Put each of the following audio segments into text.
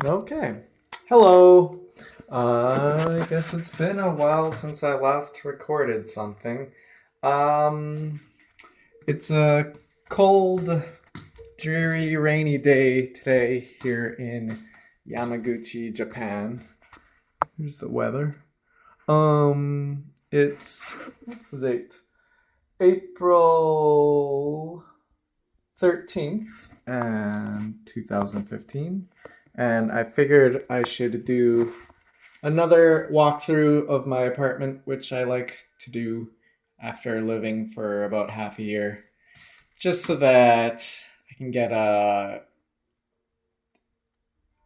Okay. Hello. I guess it's been a while since I last recorded something. Um, it's a cold, dreary, rainy day today here in Yamaguchi, Japan. Here's the weather. It's what's the date? April 13th and 2015. And I figured I should do another walkthrough of my apartment, which I like to do after living for about half a year, just so that I can get a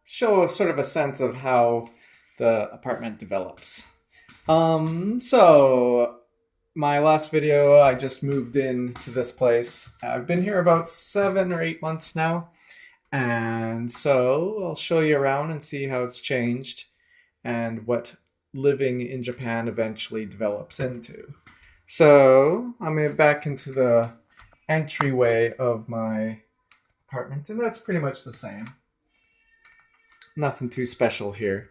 show sort of a sense of how the apartment develops. So my last video, I just moved in to this place. I've been here about 7 or 8 months now, and so I'll show you around and see how it's changed and what living in Japan eventually develops into. So I moved back into the entryway of my apartment, and that's pretty much the same. Nothing too special here.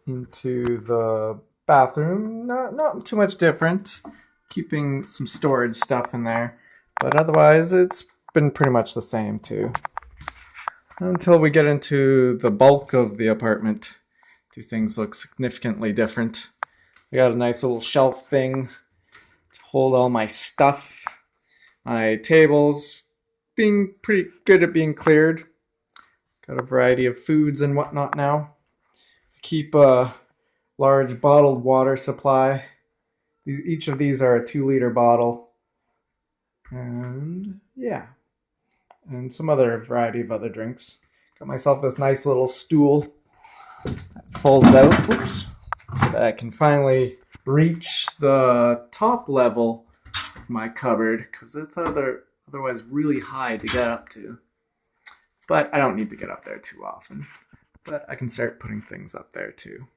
Into the bathroom, not too much different. Keeping some storage stuff in there, but otherwise it's been pretty much the same too. Until we get into the bulk of the apartment, do things look significantly different. I got a nice little shelf thing to hold all my stuff. My tables being pretty good at being cleared. Got a variety of foods and whatnot now. Keep a large bottled water supply. Each of these are a 2-liter bottle. And yeah. And some other variety of other drinks. Got myself this nice little stool that folds out, so that I can finally reach the top level of my cupboard, because it's otherwise really high to get up to. But I don't need to get up there too often. But I can start putting things up there too.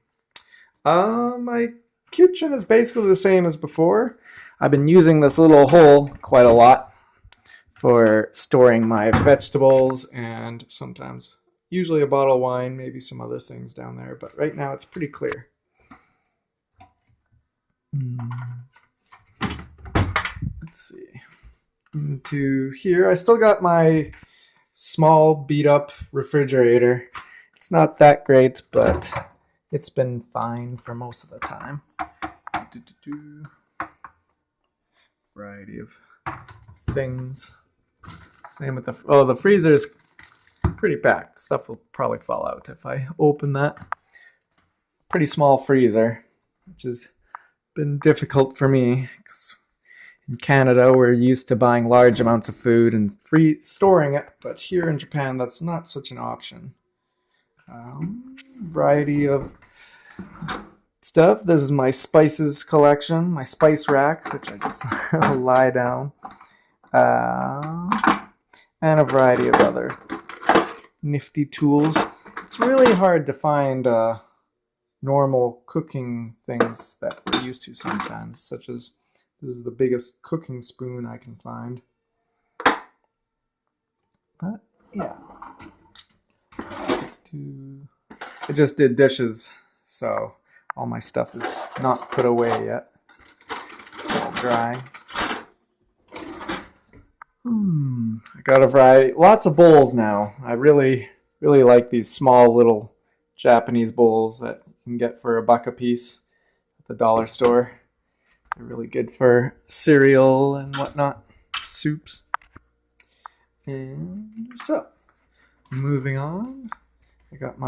My kitchen is basically the same as before. I've been using this little hole quite a lot for storing my vegetables and sometimes, usually a bottle of wine, maybe some other things down there. But right now it's pretty clear. Let's see. Into here, I still got my small beat up refrigerator. It's not that great, but it's been fine for most of the time. Variety of things. Same with the freezer's pretty packed. Stuff will probably fall out if I open that. Pretty small freezer, which has been difficult for me because in Canada we're used to buying large amounts of food and storing it, but here in Japan that's not such an option. Variety of stuff. This is my spices collection, my spice rack, which I just lie down, and a variety of other nifty tools. It's really hard to find normal cooking things that we're used to sometimes, such as this is the biggest cooking spoon I can find. But yeah. I just did dishes, so all my stuff is not put away yet. It's all dry. I got a variety, lots of bowls now. I really like these small little Japanese bowls that you can get for $1 a piece at the dollar store. They're really good for cereal and whatnot, soups. And so, moving on. I got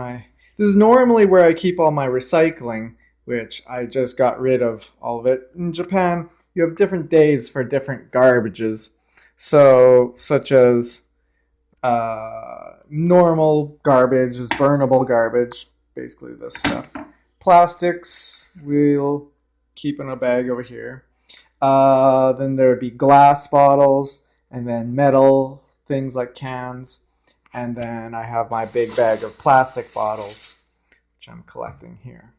this is normally where I keep all my recycling, which I just got rid of all of it. In Japan, you have different days for different garbages. So, such as normal garbage is burnable garbage, basically this stuff. Plastics, we'll keep in a bag over here. Then there would be glass bottles, and then metal, things like cans. And then I have my big bag of plastic bottles, which I'm collecting here.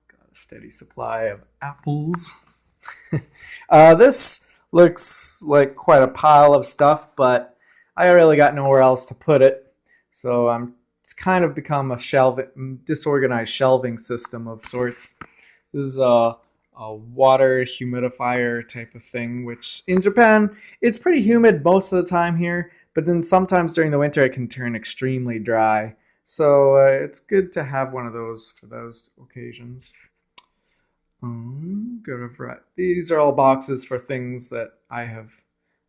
Got a steady supply of apples. This looks like quite a pile of stuff, but I really got nowhere else to put it. So it's kind of become a disorganized shelving system of sorts. This is a water humidifier type of thing, which in Japan, it's pretty humid most of the time here, but then sometimes during the winter it can turn extremely dry. So it's good to have one of those for those occasions. These are all boxes for things that I have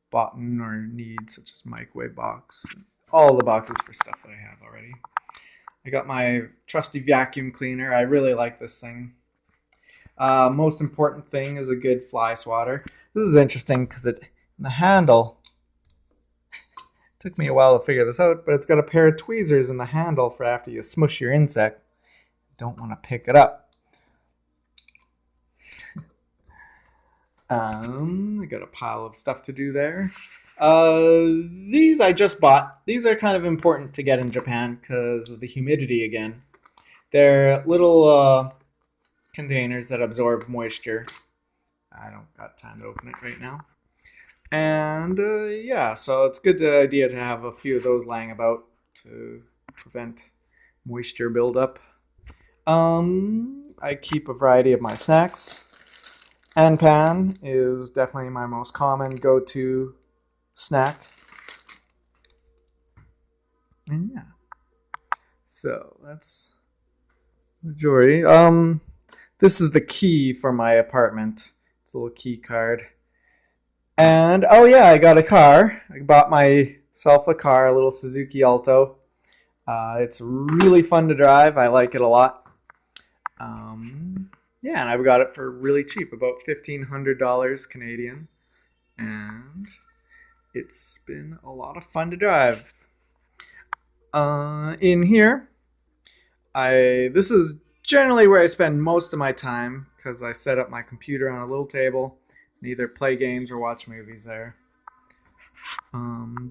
bought or need, such as microwave box. All the boxes for stuff that I have already. I got my trusty vacuum cleaner. I really like this thing. Most important thing is a good fly swatter. This is interesting because the handle, it took me a while to figure this out, but it's got a pair of tweezers in the handle for after you smush your insect. Don't want to pick it up. I got a pile of stuff to do there. These I just bought. These are kind of important to get in Japan because of the humidity again. They're little containers that absorb moisture. I don't got time to open it right now. And yeah, so it's a good idea to have a few of those lying about to prevent moisture buildup. I keep a variety of my snacks. Pan is definitely my most common go-to snack. And yeah. So that's majority. This is the key for my apartment. It's a little key card. And oh yeah, I got a car. I bought myself a car, a little Suzuki Alto. It's really fun to drive. I like it a lot. Yeah, and I got it for really cheap, about $1,500 Canadian. And it's been a lot of fun to drive. In here, this is generally where I spend most of my time because I set up my computer on a little table and either play games or watch movies there.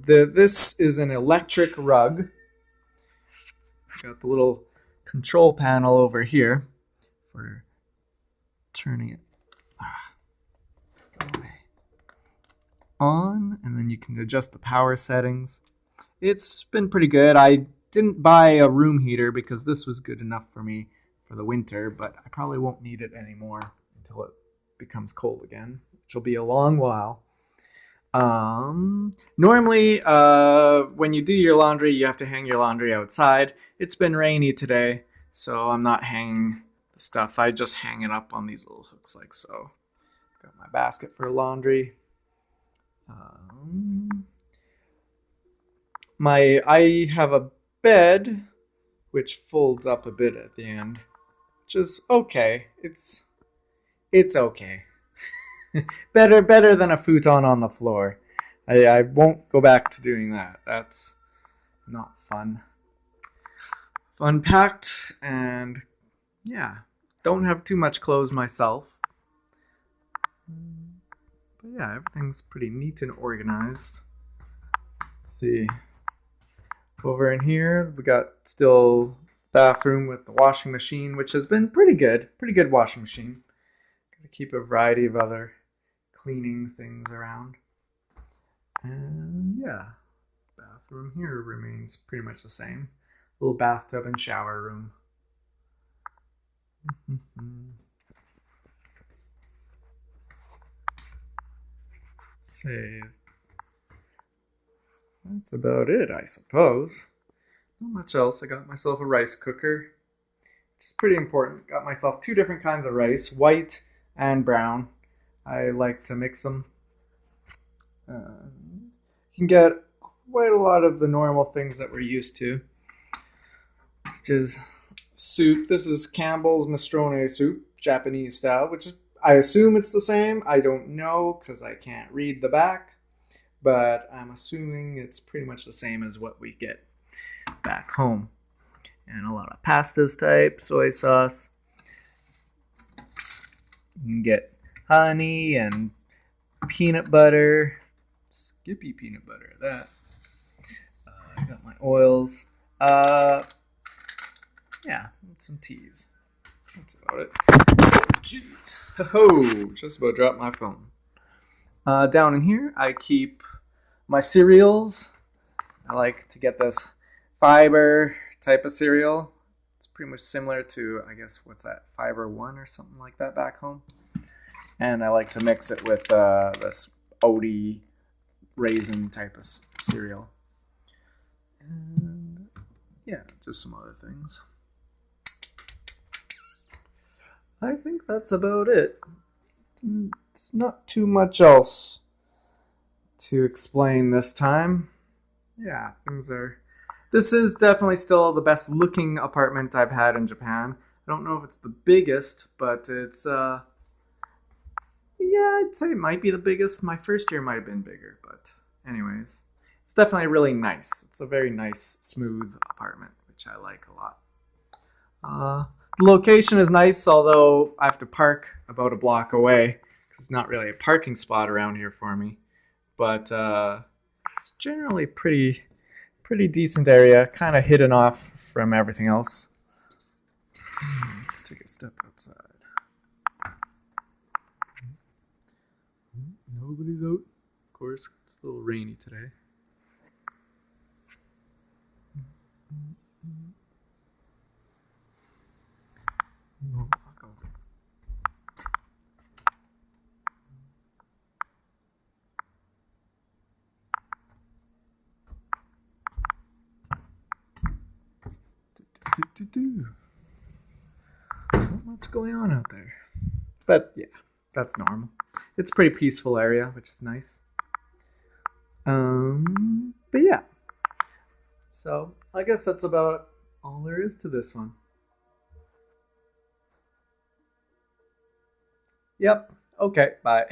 This is an electric rug. Got the little control panel over here for turning it on, and then you can adjust the power settings. It's been pretty good. I didn't buy a room heater because this was good enough for me for the winter, but I probably won't need it anymore until it becomes cold again, which will be a long while. Normally, when you do your laundry, you have to hang your laundry outside. It's been rainy today, so I'm not hanging the stuff. I just hang it up on these little hooks like so. Got my basket for laundry. I have a bed which folds up a bit at the end, which is okay. It's okay. better than a futon on the floor. I won't go back to doing that. That's not fun. Fun packed, and yeah, don't have too much clothes myself. But yeah, everything's pretty neat and organized. Let's see. Over in here, we got still bathroom with the washing machine, which has been pretty good. Pretty good washing machine. Gotta keep a variety of other cleaning things around. And yeah, bathroom here remains pretty much the same. Little bathtub and shower room. Save. That's about it, I suppose. Not much else. I got myself a rice cooker, which is pretty important. Got myself 2 different kinds of rice, white and brown. I like to mix them. You can get quite a lot of the normal things that we're used to, which is soup. This is Campbell's minestrone soup, Japanese style, which is, I assume it's the same. I don't know because I can't read the back, but I'm assuming it's pretty much the same as what we get back home. And a lot of pastas type, soy sauce. You can get honey and peanut butter. Skippy peanut butter, that. I got my oils. Yeah, some teas. That's about it. Jeez. Oh, just about dropped my phone. Down in here, I keep my cereals. I like to get this fiber type of cereal. It's pretty much similar to, I guess, what's that, Fiber One or something like that back home. And I like to mix it with this oaty raisin type of cereal. And yeah, just some other things. I think that's about it. There's not too much else to explain this time. Yeah, things are... This is definitely still the best looking apartment I've had in Japan. I don't know if it's the biggest, but it's, yeah, I'd say it might be the biggest. My first year might have been bigger, but anyways. It's definitely really nice. It's a very nice, smooth apartment, which I like a lot. The location is nice, although I have to park about a block away. It's not really a parking spot around here for me. But it's generally pretty decent area, kind of hidden off from everything else. Let's take a step outside. Nobody's out. Of course, it's a little rainy today. Not much going on out there. But yeah, that's normal. It's a pretty peaceful area, which is nice. But yeah. So I guess that's about all there is to this one. Yep. Okay, bye.